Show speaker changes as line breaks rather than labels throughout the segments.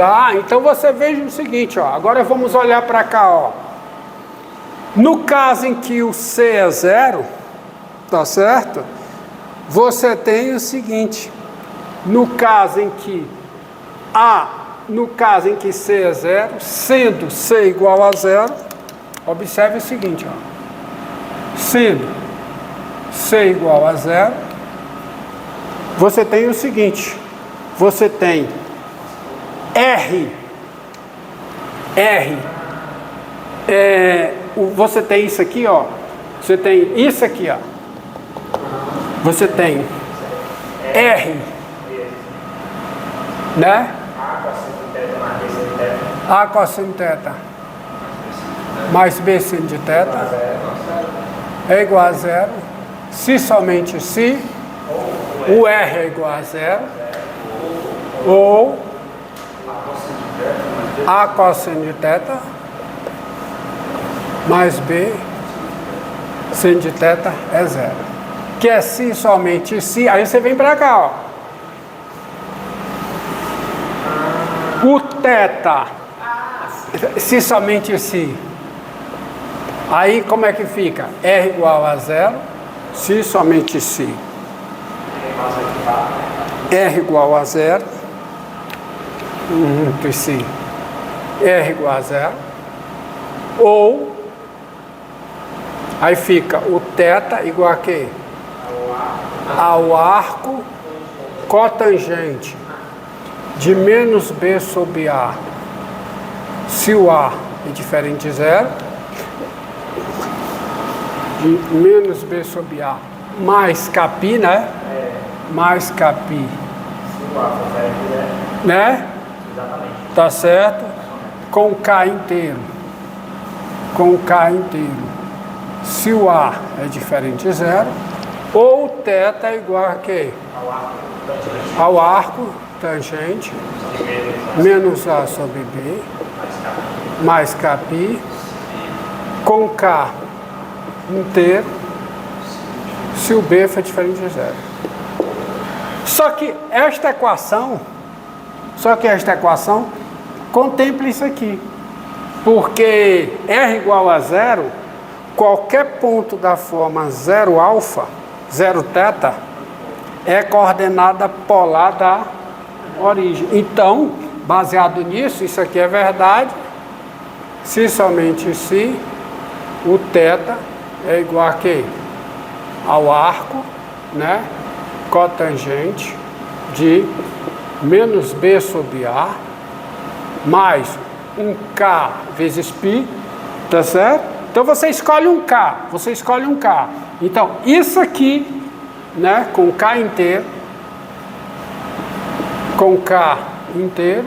Tá? Então você veja o seguinte, ó. Agora vamos olhar para cá, ó. No caso em que o C é 0, tá certo? Você tem o seguinte, no caso em que C é 0, sendo C igual a 0, observe o seguinte, ó. Sendo C igual a 0, você tem o seguinte, você tem você tem isso aqui, ó. Você tem isso aqui, ó. Você tem R, né? A cosseno θ mais B seno de θ é igual a 0. Se somente se o R é igual a 0 ou A cosseno de θ mais B seno de θ é 0. Que é se somente se. Aí você vem para cá, ó. O θ, se somente se. Aí como é que fica? R igual a 0, se somente se. R igual a 0. Se. R igual a 0. Ou, aí fica o θ igual a quê? Ao arco cotangente de menos B sobre A, se o A é diferente de 0, de menos B sobre A, mais Κ, né? Mais Κ, né? Tá certo? Com K inteiro. Com K inteiro. Se o A é diferente de 0, ou θ é igual a quê? Ao arco tangente menos A sobre B mais Κ com K inteiro se o B for diferente de 0. Só que esta equação contempla isso aqui, porque R igual a 0, qualquer ponto da forma 0 alfa, 0 θ, é coordenada polar da origem. Então, baseado nisso, isso aqui é verdade, se somente se o θ é igual a quê? Ao arco, né? Cotangente de menos B sobre A mais um K vezes π, tá certo? Então você escolhe um K, Então, isso aqui, né, com K inteiro,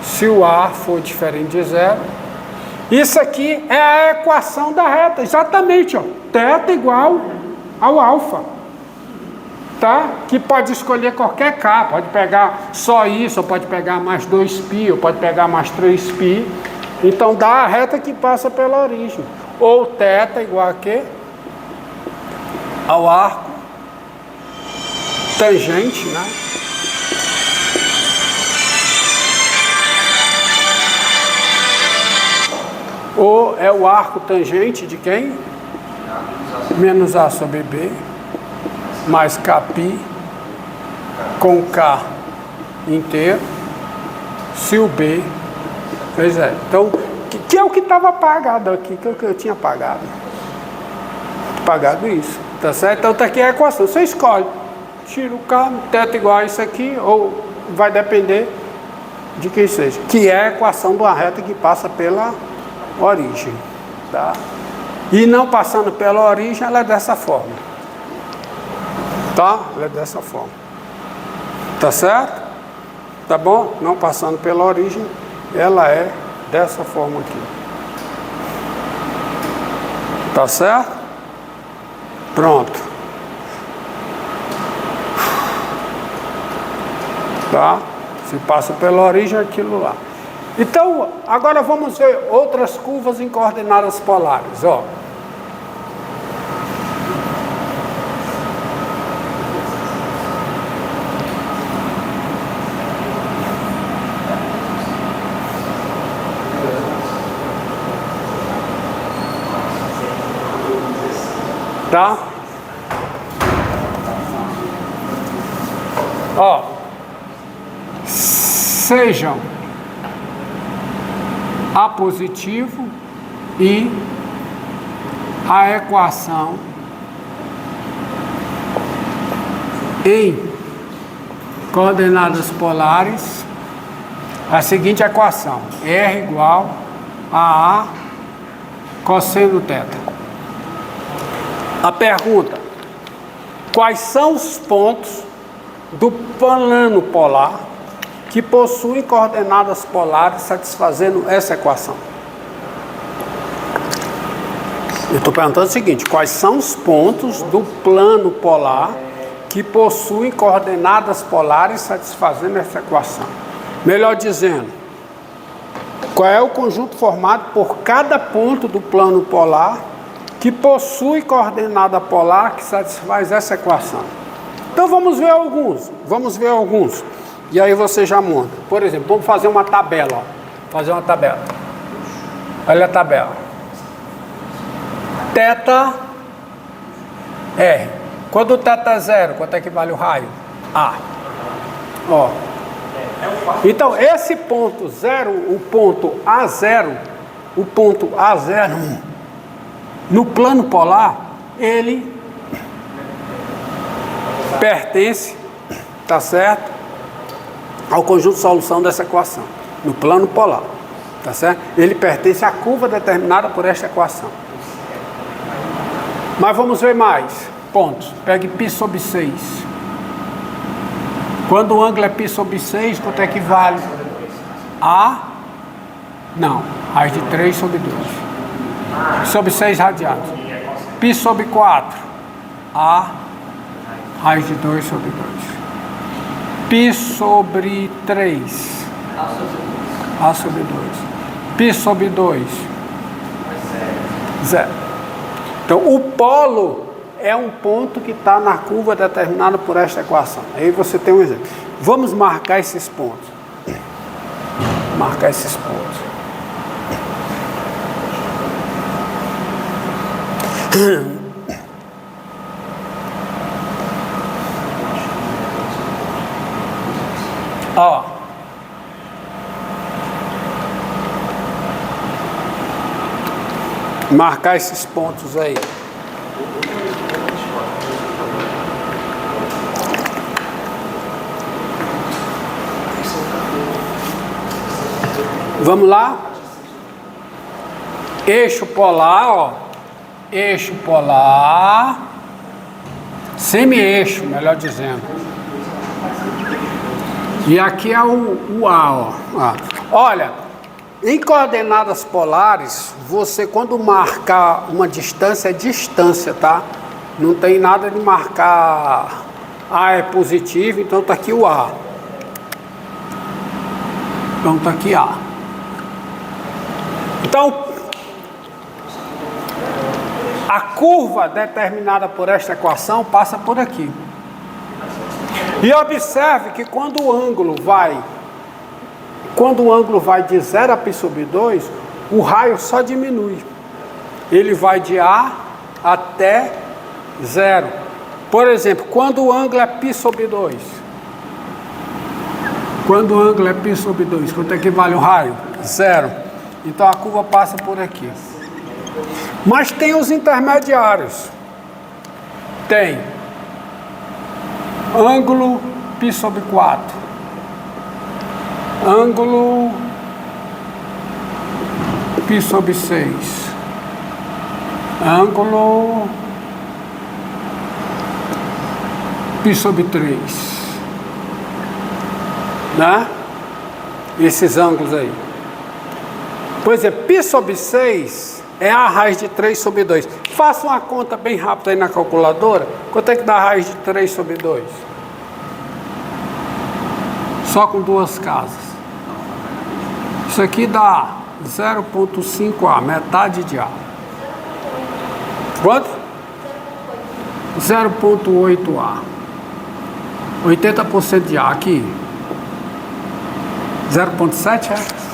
se o A for diferente de 0, isso aqui é a equação da reta, exatamente, ó, θ igual ao alfa, tá? Que pode escolher qualquer K, pode pegar só isso, ou pode pegar mais 2π, ou pode pegar mais 3π, então dá a reta que passa pela origem, ou θ igual a quê? Ao arco tangente, né? Ou é o arco tangente de quem? Menos A sobre B, mais Κ com K inteiro, se o B, pois é. Então, que é o que estava apagado aqui, que é o que eu tinha apagado. Apagado isso, tá certo? Então, tá aqui a equação, você escolhe. Tira o K, θ igual a isso aqui, ou vai depender de quem seja. Que é a equação de uma reta que passa pela origem, tá? E não passando pela origem, ela é dessa forma, tá? Ela é dessa forma, tá certo? Tá bom? Não passando pela origem, ela é dessa forma aqui, tá certo? Pronto, tá? Se passa pela origem, aquilo lá. Então, agora vamos ver outras curvas em coordenadas polares, ó. Tá? Ó, sejam A positivo e a equação em coordenadas polares, a seguinte equação: R igual a cosseno θ. A pergunta: quais são os pontos do plano polar que possuem coordenadas polares satisfazendo essa equação? Eu estou perguntando o seguinte: quais são os pontos do plano polar que possuem coordenadas polares satisfazendo essa equação? Melhor dizendo, qual é o conjunto formado por cada ponto do plano polar que possui coordenada polar que satisfaz essa equação? Então vamos ver alguns. E aí você já monta. Por exemplo, vamos fazer uma tabela. Olha a tabela. Θ R. Quando o θ é 0, quanto é que vale o raio? A. Ó. Então, esse ponto 0, o ponto A0, no plano polar, ele pertence, tá certo, ao conjunto de solução dessa equação, no plano polar, tá certo? Ele pertence à curva determinada por esta equação. Mas vamos ver mais pontos. Pegue π sobre 6. Quando o ângulo é π sobre 6, quanto é que vale? A? Não, raiz de 3 sobre 2. Sobre 6 radianos. π sobre 4. A? Raiz de 2 sobre 2. π sobre 3. A sobre 2. π sobre 2. 0. Então, o polo é um ponto que está na curva determinada por esta equação. Aí você tem um exemplo. Vamos marcar esses pontos. Ó. Marcar esses pontos aí. Vamos lá? Eixo polar, ó. Eixo polar. Semi-eixo, melhor dizendo. E aqui é o A, ó. Olha, em coordenadas polares, você quando marcar uma distância, é distância, tá? Não tem nada de marcar A é positivo, então tá aqui o A. Então tá aqui A. Então, a curva determinada por esta equação passa por aqui. E observe que quando o ângulo vai de 0 a π sobre 2, o raio só diminui. Ele vai de A até 0. Por exemplo, quando o ângulo é π sobre 2. Quando o ângulo é π sobre 2, quanto é que vale o raio? 0. Então a curva passa por aqui. Mas tem os intermediários. Tem ângulo π sobre 4. Ângulo π sobre 6. Ângulo π sobre 3. Né? Esses ângulos aí. Pois é, π sobre 6 é a raiz de 3 sobre 2. Faça uma conta bem rápida aí na calculadora. Quanto é que dá a raiz de 3 sobre 2? Só com duas casas. Isso aqui dá 0,5A, metade de A. Quanto? 0,8A. 80% de A aqui. 0,7 é?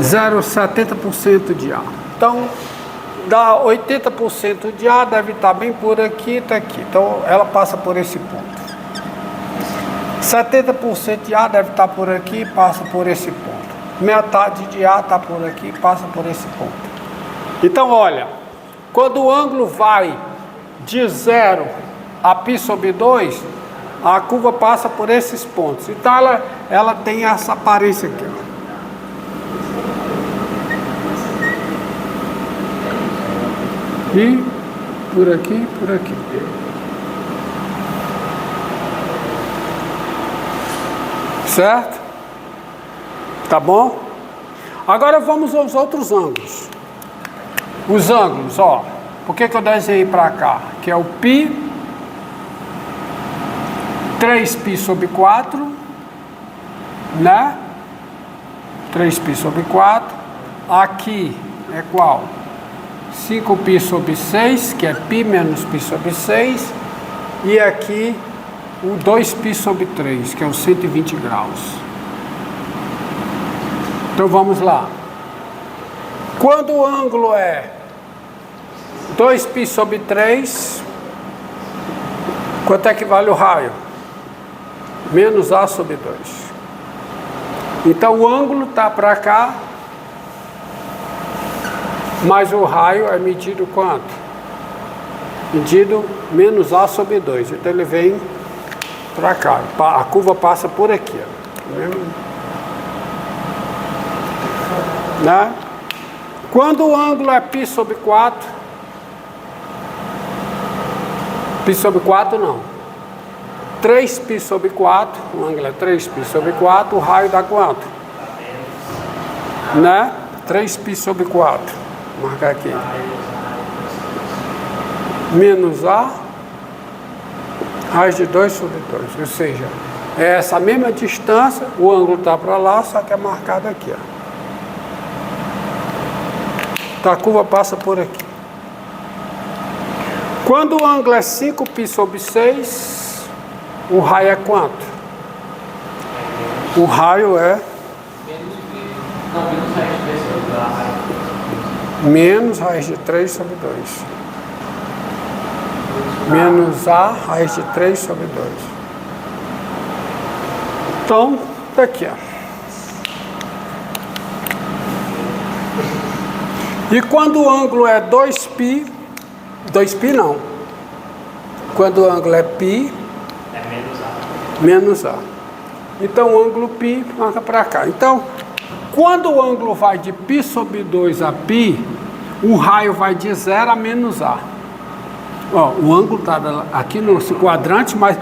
0,70% de A. Então, dá 80% de A, deve estar bem por aqui, está aqui. Então, ela passa por esse ponto. 70% de A deve estar por aqui, passa por esse ponto. Metade de A está por aqui, passa por esse ponto. Então, olha, quando o ângulo vai de 0 a π sobre 2, a curva passa por esses pontos. Então, ela tem essa aparência aqui, ó. E por aqui, por aqui. Certo? Tá bom? Agora vamos aos outros ângulos. Os ângulos, ó. Por que eu desenhei para cá? Que é o π, 3π sobre 4, né? 3π sobre 4. Aqui é qual? 5π sobre 6, que é π menos π sobre 6. E aqui o 2π sobre 3, que é os 120 graus. Então vamos lá. Quando o ângulo é 2π sobre 3, quanto é que vale o raio? Menos A sobre 2. Então o ângulo está para cá, mas o raio é medido quanto? Medido menos A sobre 2. Então ele vem para cá. A curva passa por aqui, ó. Né? Quando o ângulo é π sobre 4, π sobre 4 não, 3π sobre 4, o ângulo é 3π sobre 4, o raio dá quanto? Né? 3π sobre 4, vou marcar aqui. Menos A, raiz de 2 sobre 2, ou seja, é essa mesma distância, o ângulo está para lá, só que é marcado aqui, ó. Então a curva passa por aqui. Quando o ângulo é 5π sobre 6, o raio é quanto? O raio é menos raiz de 3 sobre 2. Menos A, raiz de 3 sobre 2. Então, tá aqui, ó. E quando o ângulo é 2π, 2π não. Quando o ângulo é π, é menos A. Então o ângulo π marca para cá. Então, quando o ângulo vai de π sobre 2 a π, o raio vai de 0 a menos A. Ó, o ângulo está aqui no quadrante, mas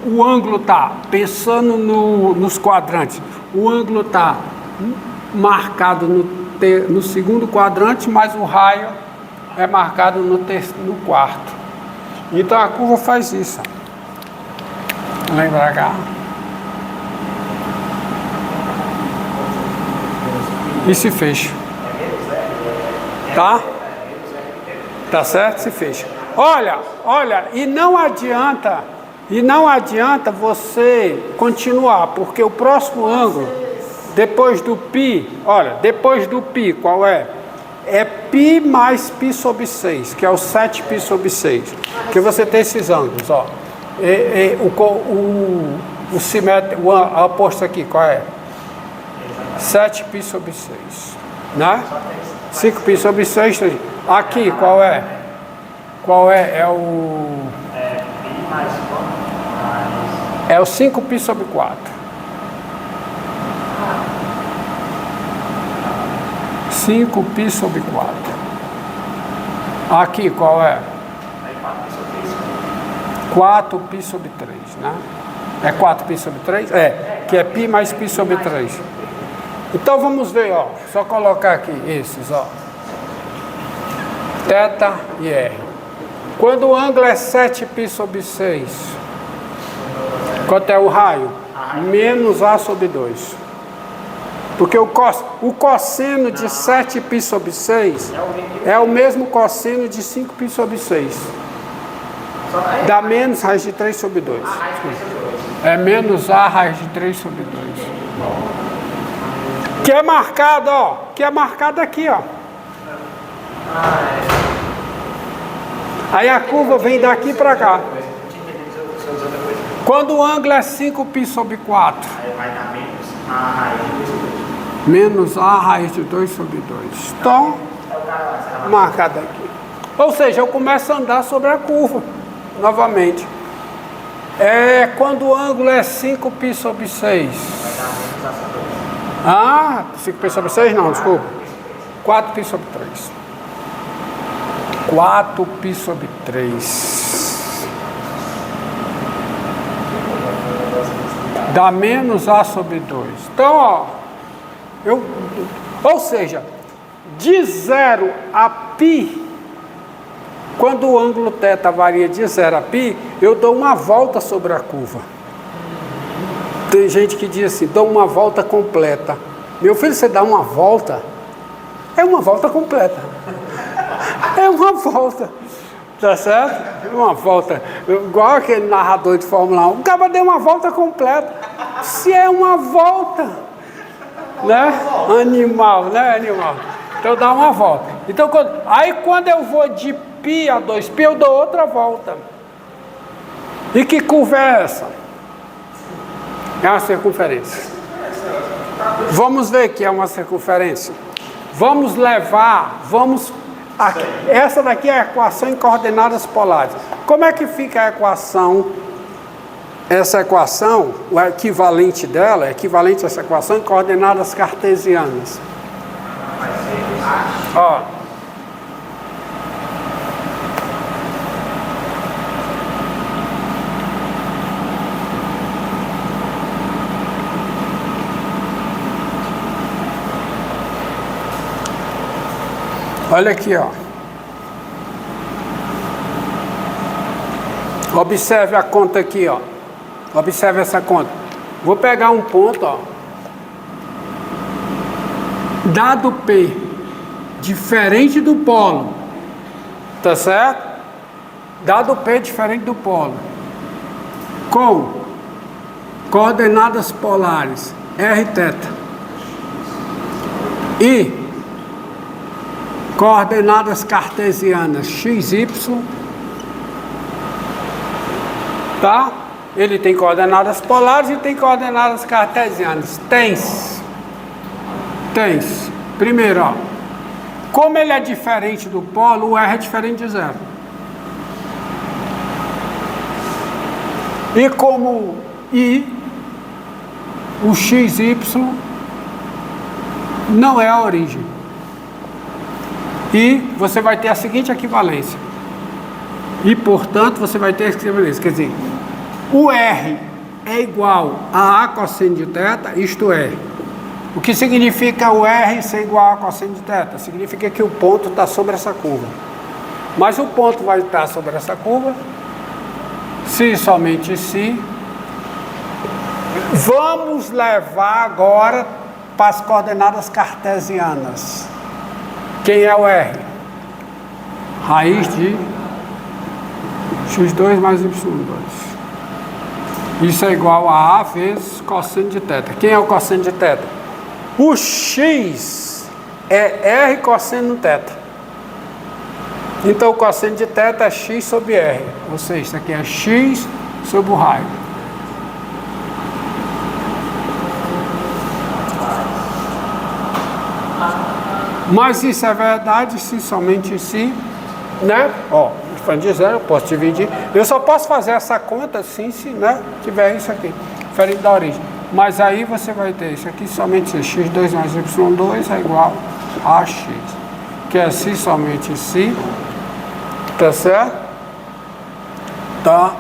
o ângulo está pensando nos quadrantes. O ângulo está marcado no segundo quadrante, mas o raio é marcado no quarto. Então a curva faz isso. Vem pra cá. E se fecha. Tá? Tá certo? Se fecha. Olha, e não adianta você continuar, porque o próximo ângulo, depois do π, olha, depois do π, qual é? É π mais π sobre 6, que é o 7π sobre 6. Que você tem esses ângulos, ó. O simétrico, o oposto aqui, qual é? 7π sobre 6, né? 5π sobre 6. Aqui, qual é? Qual é? É o... π mais quanto? É o 5π sobre 4. 5π sobre 4. Aqui, qual é? 4π sobre 3, né? É 4π sobre 3? É, que é π mais π sobre 3. Então vamos ver, ó. Só colocar aqui esses, ó. Θ e R. Quando o ângulo é 7π sobre 6, quanto é o raio? Menos A sobre 2. Porque o cosseno de 7π sobre 6 é o mesmo cosseno de 5π sobre 6. Dá menos raiz de 3 sobre 2. É menos A raiz de 3 sobre 2. Que é marcado, ó. Que é marcado aqui, ó. Aí a curva vem daqui para cá. Quando o ângulo é 5π sobre 4.
Aí vai dar menos a raiz de 2 sobre 2.
Menos a raiz de 2 sobre 2. Então, marcado aqui. Ou seja, eu começo a andar sobre a curva, novamente. Quando o ângulo é 5π sobre 6.
Vai dar menos a sobre 2.
Ah, 5π sobre 6 não, desculpa. 4π sobre 3. 4π sobre 3. Dá menos A sobre 2. Então, ó, ou seja, de 0 a π, quando o ângulo θ varia de 0 a π, eu dou uma volta sobre a curva. Tem gente que diz assim, dou uma volta completa. Meu filho, você dá uma volta? É uma volta completa. É uma volta. Tá certo? É uma volta. Igual aquele narrador de Fórmula 1. O cara deu uma volta completa. Se é uma volta, né? Animal, né? Animal. Então dá uma volta. Então, quando eu vou de π a 2π, eu dou outra volta. E que curva é essa? É uma circunferência. Vamos ver que é uma circunferência. Vamos levar, aqui. Essa daqui é a equação em coordenadas polares. Como é que fica a equação? Essa equação, o equivalente dela, é equivalente a essa equação em coordenadas cartesianas. Ó. Olha aqui, ó. Observe a conta aqui, ó. Observe essa conta. Vou pegar um ponto, ó. Dado P diferente do polo, tá certo? Dado P diferente do polo, com coordenadas polares r θ e coordenadas cartesianas x, y, tá? Ele tem coordenadas polares e tem coordenadas cartesianas. Tens. Primeiro, ó. Como ele é diferente do polo, o R é diferente de 0. E como o x, y não é a origem. E você vai ter a seguinte equivalência. E, portanto, você vai ter a equivalência. Quer dizer, o R é igual a cosseno de θ, isto é, o que significa o R ser igual a cosseno de θ? Significa que o ponto está sobre essa curva. Mas o ponto vai estar sobre essa curva, se somente se. Vamos levar agora para as coordenadas cartesianas. Quem é o R? Raiz de x2 mais y2. Isso é igual a vezes cosseno de θ. Quem é o cosseno de θ? O x é R cosseno θ. Então o cosseno de θ é x sobre R. Ou seja, isso aqui é x sobre o raio. Mas isso é verdade se somente se, né? Ó, falando de 0, eu posso dividir. Eu só posso fazer essa conta assim se, né, tiver isso aqui, diferente da origem. Mas aí você vai ter isso aqui somente se x2 mais y2 é igual a x. Que é se somente se, tá certo? Tá?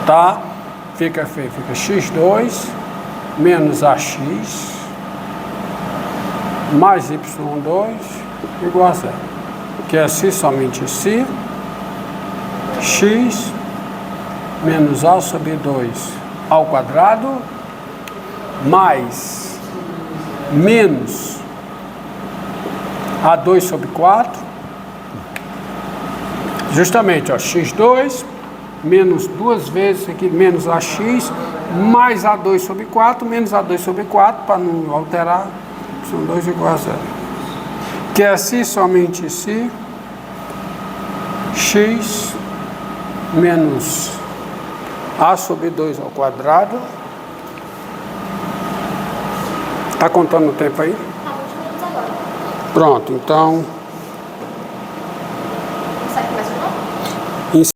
Tá? Fica x2 menos ax mais y2 igual a 0. Que é se somente se x menos a sobre 2 ao quadrado mais menos a2 sobre 4, justamente, ó, x2 menos duas vezes aqui, menos ax mais a2 sobre 4, menos a2 sobre 4, para não alterar, y2 igual a 0. que é se somente se x menos a sobre 2 ao quadrado. Está contando o tempo aí?
Tá, 20 minutos agora.
Pronto, então...
Consegue mais um?